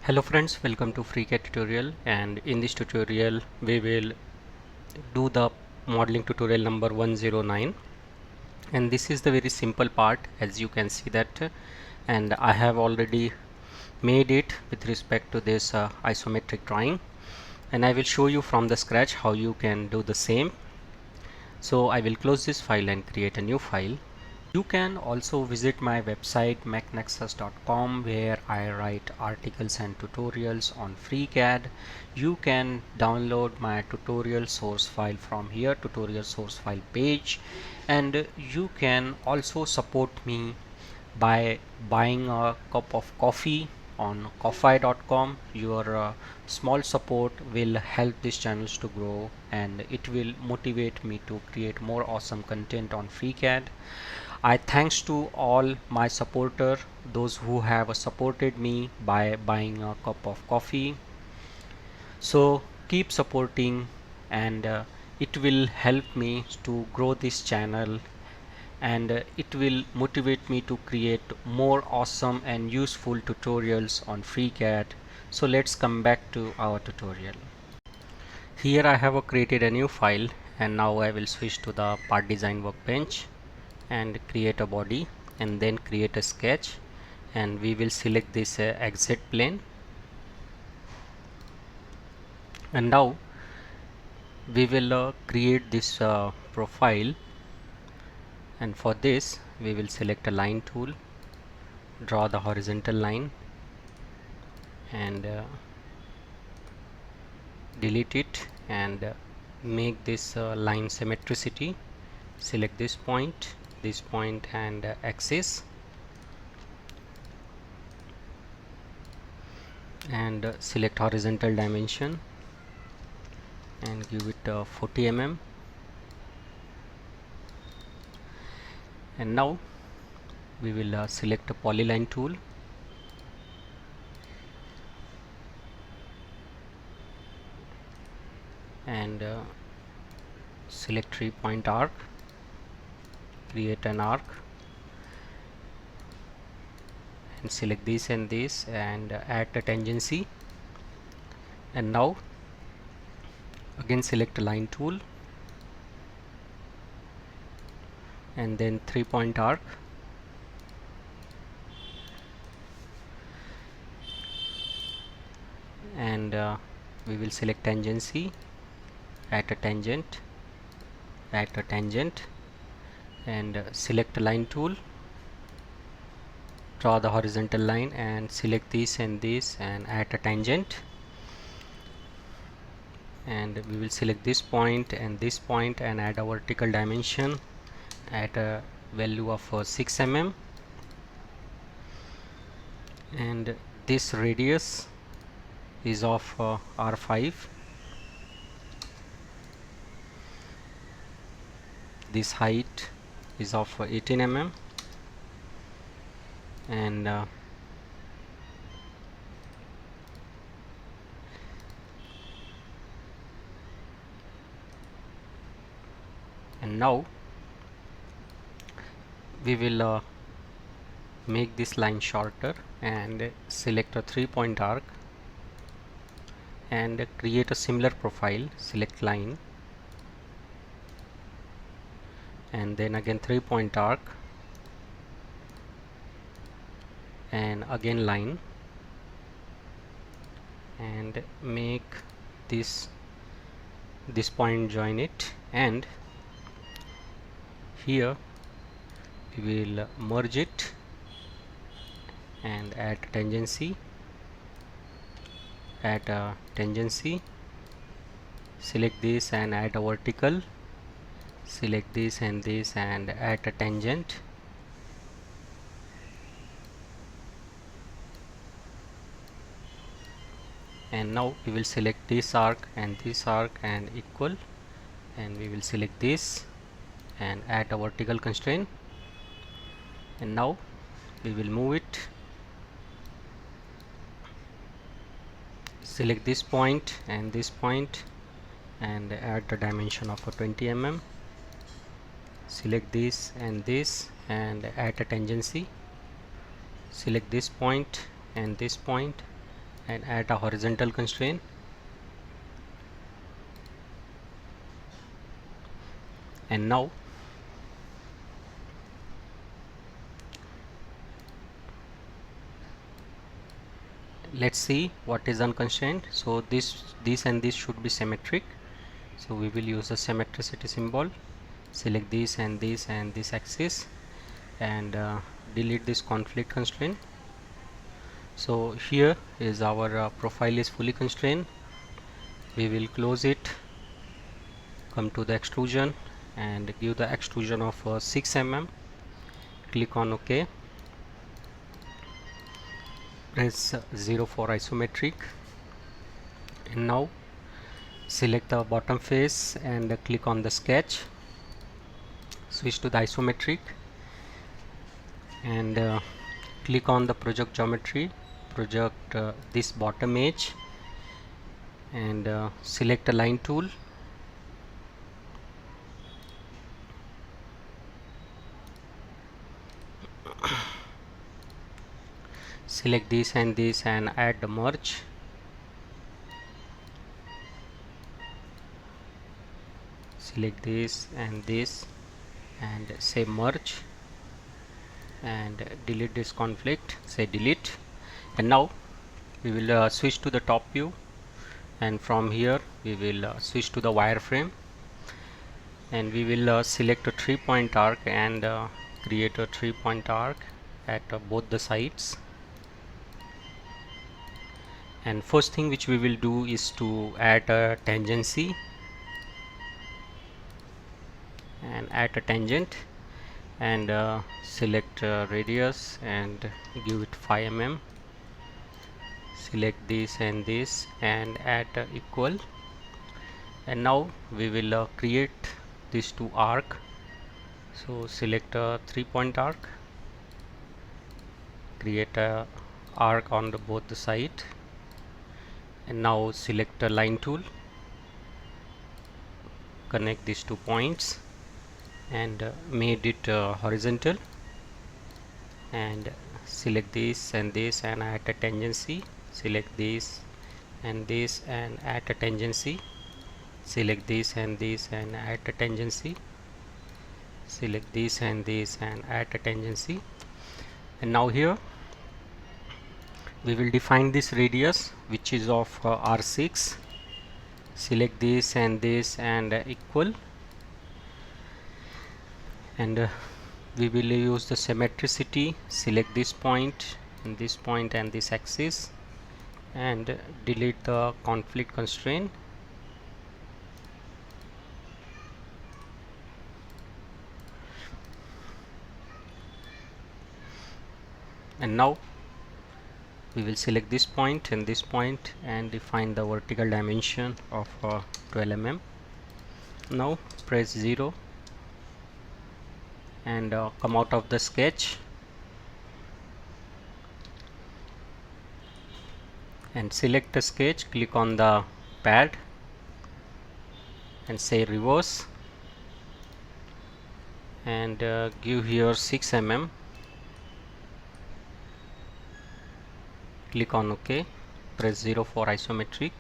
Hello friends, welcome to FreeCAD tutorial, and in this tutorial we will do the modeling tutorial number 109, and this is the very simple part, as you can see that, and I have already made it with respect to this isometric drawing, and I will show you from the scratch how you can do the same. So I will close this file and create a new file. You can also visit my website mechnexus.com, where I write articles and tutorials on FreeCAD. You can download my tutorial source file from here, tutorial source file page, and you can also support me by buying a cup of coffee on ko-fi.com. Your small support will help these channels to grow, and it will motivate me to create more awesome content on FreeCAD. I thanks to all my supporter, those who have supported me by buying a cup of coffee. So keep supporting, and it will help me to grow this channel, and it will motivate me to create more awesome and useful tutorials on FreeCAD. So let's come back to our tutorial. Here I have created a new file, and now I will switch to the part design workbench and create a body, and then create a sketch, and we will select this exit plane. And now we will create this profile, and for this we will select a line tool, draw the horizontal line, and delete it, and make this line symmetricity. Select this point, and axis, and select horizontal dimension and give it 40 mm. And now we will select a polyline tool, and select 3-point arc, create an arc, and select this and this, and add the tangency. And now again select a line tool, and then 3-point arc, and we will select tangency, add a tangent, and select a line tool, draw the horizontal line, and select this and this, and add a tangent. And we will select this point and this point, and add a vertical dimension at a value of 6 mm, and this radius is of R5, this height is of 18 mm, and now we will make this line shorter, and select a 3-point arc, and create a similar profile. Select line, and then again 3-point arc, and again line, and make this point join it, and here we will merge it and add tangency, select this and add a vertical, select this and this, and add a tangent, and now we will select this arc and equal, and we will select this and add a vertical constraint, and now we will move it. Select this point and and add the dimension of 20 mm. Select this and add a tangency. Select this point and and add a horizontal constraint. And now let's see what is unconstrained. So this and this should be symmetric, so we will use the symmetricity symbol. Select this and this axis, and delete this conflict constraint. So here is our profile is fully constrained. We will close it, come to the extrusion and give the extrusion of 6 mm. Click on OK. Press 0 for isometric, and now select the bottom face and click on the sketch. Switch to the isometric and click on the project geometry. Project this bottom edge and select a line tool. Select this and add the merge. Select this and say merge, and delete this conflict, say delete. And now we will switch to the top view, and from here we will switch to the wireframe, and we will select a 3-point arc and create a 3-point arc at both the sides. And first thing which we will do is to add a tangency, and add a tangent, and select radius and give it 5 mm. Select this and add equal. And now we will create these two arc. So select a 3-point arc, create a arc on the both the side, and now select a line tool, connect these 2 points and made it horizontal, and select this and add a tangency. Select this and add a tangency. Select this and add a tangency. Select this and add a tangency. And now here we will define this radius, which is of R6. Select this and equal, and we will use the symmetricity. Select this point and this axis, and delete the conflict constraint. And now we will select this point and define the vertical dimension of 12 mm. Now press 0 and come out of the sketch and select the sketch. Click on the pad and say reverse, and give here 6 mm. Click on OK. Press 0 for isometric,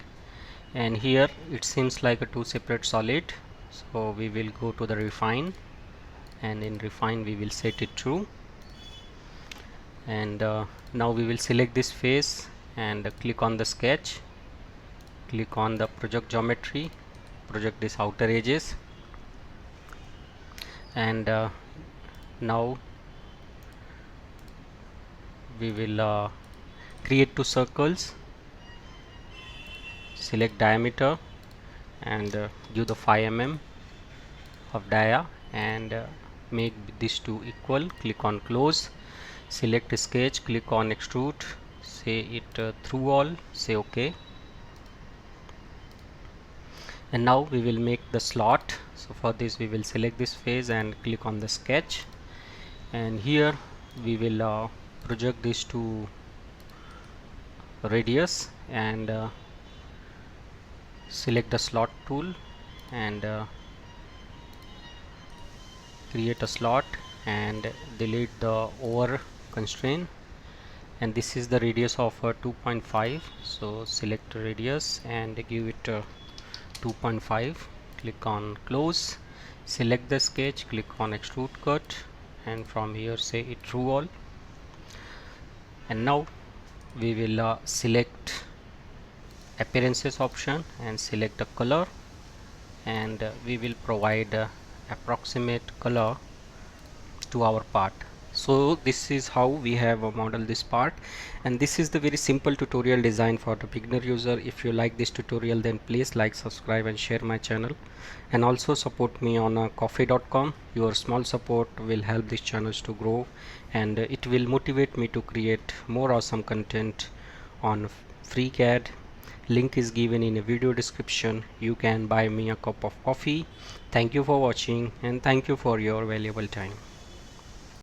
and here it seems like a 2 separate solid, so we will go to the refine, and in refine we will set it true. And now we will select this face and click on the sketch, click on the project geometry, project this outer edges, and now we will create 2 circles. Select diameter and give the 5 mm of dia, and make these 2 equal. Click on close. Select sketch, click on extrude, say it through all, say OK. And now we will make the slot. So for this we will select this face and click on the sketch, and here we will project these 2 radius, and select the slot tool and create a slot and delete the over constraint, and this is the radius of 2.5. so select radius and give it 2.5. click on close, select the sketch, click on extrude cut, and from here say it true all. And now we will select appearances option and select a color, and we will provide approximate color to our part. So this is how we have modeled this part, and this is the very simple tutorial design for the beginner user. If you like this tutorial, then please like, subscribe and share my channel, and also support me on coffee.com. your small support will help these channels to grow, and it will motivate me to create more awesome content on FreeCAD. Link is given in a video description. You can buy me a cup of coffee. Thank you for watching, and thank you for your valuable time.